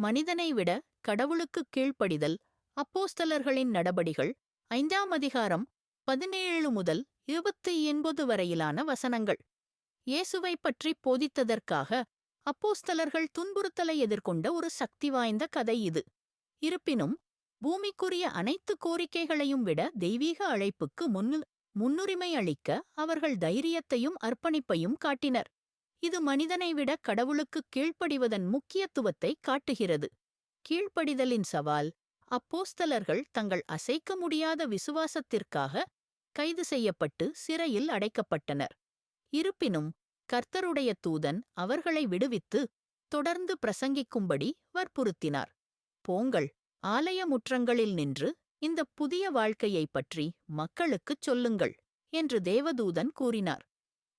மனிதனை விட கடவுளுக்குக் கீழ்ப்படிதல். அப்போஸ்தலர்களின் நடபடிகள் 5ஆம் அதிகாரம் 17 முதல் 29 வரையிலான வசனங்கள். இயேசுவைப் பற்றி போதித்ததற்காக அப்போஸ்தலர்கள் துன்புறுத்தலை எதிர்கொண்ட ஒரு சக்தி வாய்ந்த கதை இது. இருப்பினும் பூமிக்குரிய அனைத்து கோரிக்கைகளையும் விட தெய்வீக அழைப்புக்கு முன்னுரிமை அளிக்க அவர்கள் தைரியத்தையும் அர்ப்பணிப்பையும் காட்டினர். இது மனிதனை விட கடவுளுக்குக் கீழ்ப்படிவதன் முக்கியத்துவத்தை காட்டுகிறது. கீழ்ப்படிதலின் சவால். அப்போஸ்தலர்கள் தங்கள் அசைக்க முடியாத விசுவாசத்திற்காக கைது செய்யப்பட்டு சிறையில் அடைக்கப்பட்டனர். இருப்பினும் கர்த்தருடைய தூதன் அவர்களை விடுவித்து தொடர்ந்து பிரசங்கிக்கும்படி வற்புறுத்தினார். போங்கள், ஆலய முற்றங்களில் நின்று இந்த புதிய வாழ்க்கையைப் பற்றி மக்களுக்குச் சொல்லுங்கள் என்று தேவதூதன் கூறினார்.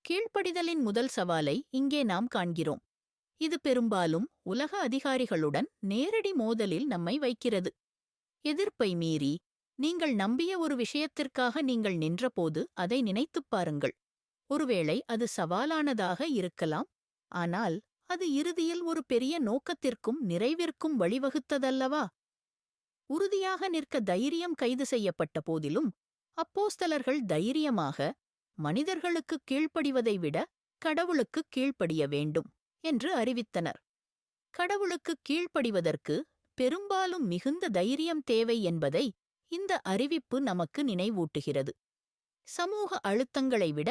கீழ்ப்படிதலின் முதல் சவாலை இங்கே நாம் காண்கிறோம். இது பெரும்பாலும் உலக அதிகாரிகளுடன் நேரடி மோதலில் நம்மை வைக்கிறது. எதிர்ப்பை மீறி நீங்கள் நம்பிய ஒரு விஷயத்திற்காக நீங்கள் நின்றபோது அதை நினைத்துப் பாருங்கள். ஒருவேளை அது சவாலானதாக இருக்கலாம், ஆனால் அது இறுதியில் ஒரு பெரிய நோக்கத்திற்கும் நிறைவிற்கும் வழிவகுத்ததல்லவா? உறுதியாக நிற்க தைரியம் கைது செய்யப்பட்ட போதிலும் அப்போஸ்தலர்கள் தைரியமாக மனிதர்களுக்குக் கீழ்ப்படிவதை விட கடவுளுக்குக் கீழ்ப்படிய வேண்டும் என்று அறிவித்தனர். கடவுளுக்குக் கீழ்ப்படிவதற்கு பெரும்பாலும் மிகுந்த தைரியம் தேவை என்பதை இந்த அறிவிப்பு நமக்கு நினைவூட்டுகிறது. சமூக அழுத்தங்களை விட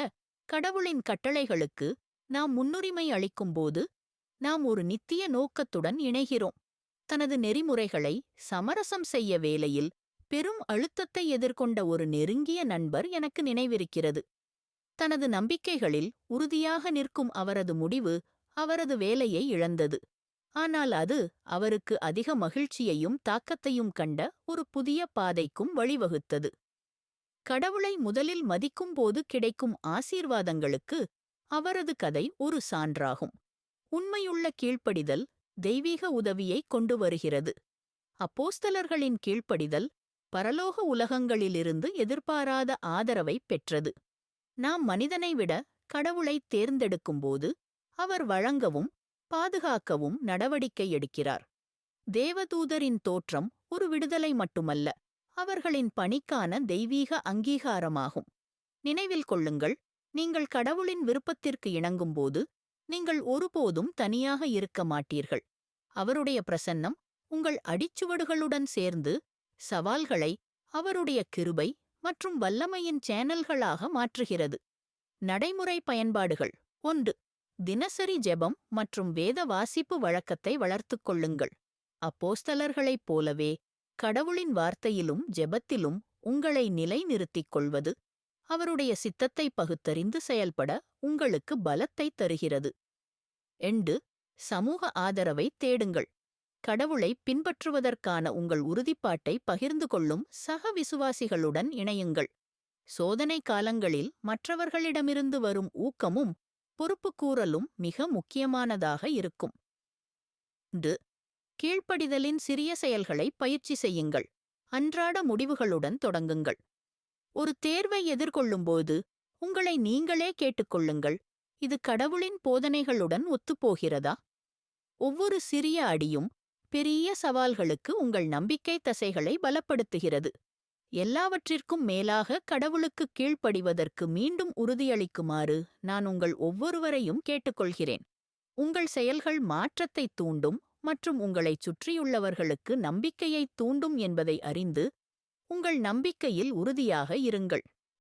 கடவுளின் கட்டளைகளுக்கு நாம் முன்னுரிமை அளிக்கும்போது நாம் ஒரு நித்திய நோக்கத்துடன் இணைகிறோம். தனது நெறிமுறைகளை சமரசம் செய்ய வேளையில் பெரும் அழுத்தத்தை எதிர்கொண்ட ஒரு நெருங்கிய நண்பர் எனக்கு நினைவிருக்கிறது. தனது நம்பிக்கைகளில் உறுதியாக நிற்கும் அவரது முடிவு அவரது வேலையை இழந்தது. ஆனால் அது அவருக்கு அதிக மகிழ்ச்சியையும் தாக்கத்தையும் கண்ட ஒரு புதிய பாதைக்கும் வழிவகுத்தது. கடவுளை முதலில் மதிக்கும்போது கிடைக்கும் ஆசீர்வாதங்களுக்கு அவரது கதை ஒரு சான்றாகும். உண்மையுள்ள கீழ்ப்படிதல் தெய்வீக உதவியை கொண்டு வருகிறது. அப்போஸ்தலர்களின் கீழ்ப்படிதல் பரலோக உலகங்களிலிருந்து எதிர்பாராத ஆதரவை பெற்றது. நாம் மனிதனை விட கடவுளை தேர்ந்தெடுக்கும்போது அவர் வழங்கவும் பாதுகாக்கவும் நடவடிக்கை எடுக்கிறார். தேவதூதரின் தோற்றம் ஒரு விடுதலை மட்டுமல்ல, அவர்களின் பணிக்கான தெய்வீக அங்கீகாரமாகும். நினைவில் கொள்ளுங்கள், நீங்கள் கடவுளின் விருப்பத்திற்கு இணங்கும்போது நீங்கள் ஒருபோதும் தனியாக இருக்க மாட்டீர்கள். அவருடைய பிரசன்னம் உங்கள் அடிச்சுவடுகளுடன் சேர்ந்து சவால்களை அவருடைய கிருபை மற்றும் வல்லமையின் சேனல்களாக மாற்றுகிறது. நடைமுறை பயன்பாடுகள். 1. தினசரி ஜெபம் மற்றும் வேத வாசிப்பு வழக்கத்தை வளர்த்துக் கொள்ளுங்கள். அப்போஸ்தலர்களைப் போலவே கடவுளின் வார்த்தையிலும் ஜெபத்திலும் உங்களை நிலைநிறுத்திக் கொள்வது அவருடைய சித்தத்தை பகுத்தறிந்து செயல்பட உங்களுக்கு பலத்தை தருகிறது. 2. சமூக ஆதரவை தேடுங்கள். கடவுளை பின்பற்றுவதற்கான உங்கள் உறுதிப்பாட்டை பகிர்ந்து கொள்ளும் சக விசுவாசிகளுடன் இணையுங்கள். சோதனை காலங்களில் மற்றவர்களிடமிருந்து வரும் ஊக்கமும் பொறுப்புக்கூறலும் மிக முக்கியமானதாக இருக்கும். 3. கீழ்ப்படிதலின் சிறிய செயல்களை பயிற்சி செய்யுங்கள். அன்றாட முடிவுகளுடன் தொடங்குங்கள். ஒரு தேர்வை எதிர்கொள்ளும்போது உங்களை நீங்களே கேட்டுக்கொள்ளுங்கள், இது கடவுளின் போதனைகளுடன் ஒத்துப்போகிறதா? ஒவ்வொரு சிறிய அடியும் பெரிய சவால்களுக்கு உங்கள் நம்பிக்கை தசைகளை பலப்படுத்துகிறது. எல்லாவற்றிற்கும் மேலாக கடவுளுக்குக் கீழ்ப்படிவதற்கு மீண்டும் உறுதியளிக்குமாறு நான் உங்கள் ஒவ்வொருவரையும் கேட்டுக்கொள்கிறேன். உங்கள் செயல்கள் மாற்றத்தை தூண்டும் மற்றும் உங்களைச் சுற்றியுள்ளவர்களுக்கு நம்பிக்கையை தூண்டும் என்பதை அறிந்து உங்கள் நம்பிக்கையில் உறுதியாக இருங்கள்.